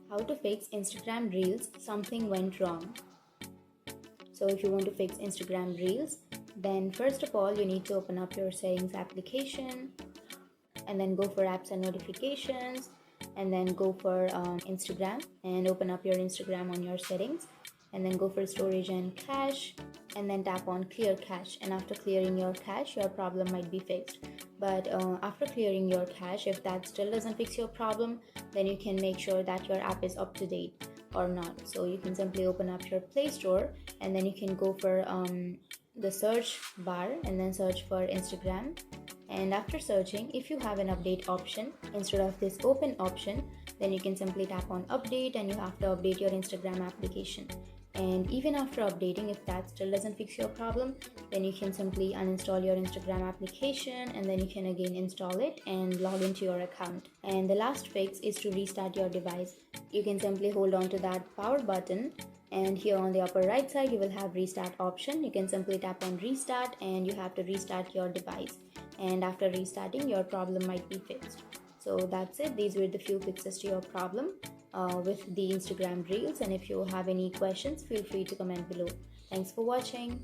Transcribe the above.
How to fix Instagram Reels, something went wrong. So if you want to fix Instagram Reels, then first of all you need to open up your settings application and then go for apps and notifications and then go for Instagram and open up your Instagram on your settings and then go for storage and cache and then tap on clear cache, and after clearing your cache your problem might be fixed. But after clearing your cache, if that still doesn't fix your problem, then you can make sure that your app is up to date or not. So you can simply open up your Play Store and then you can go for the search bar and then search for Instagram. And after searching, if you have an update option instead of this open option, then you can simply tap on update and you have to update your Instagram application. And even after updating, if that still doesn't fix your problem, then you can simply uninstall your Instagram application and then you can again install it and log into your account. And the last fix is to restart your device. You can simply hold on to that power button, and here on the upper right side you will have restart option. You can simply tap on restart and you have to restart your device, and after restarting your problem might be fixed. So that's it. These were the few fixes to your problem with the Instagram Reels, and if you have any questions, feel free to comment below. Thanks for watching.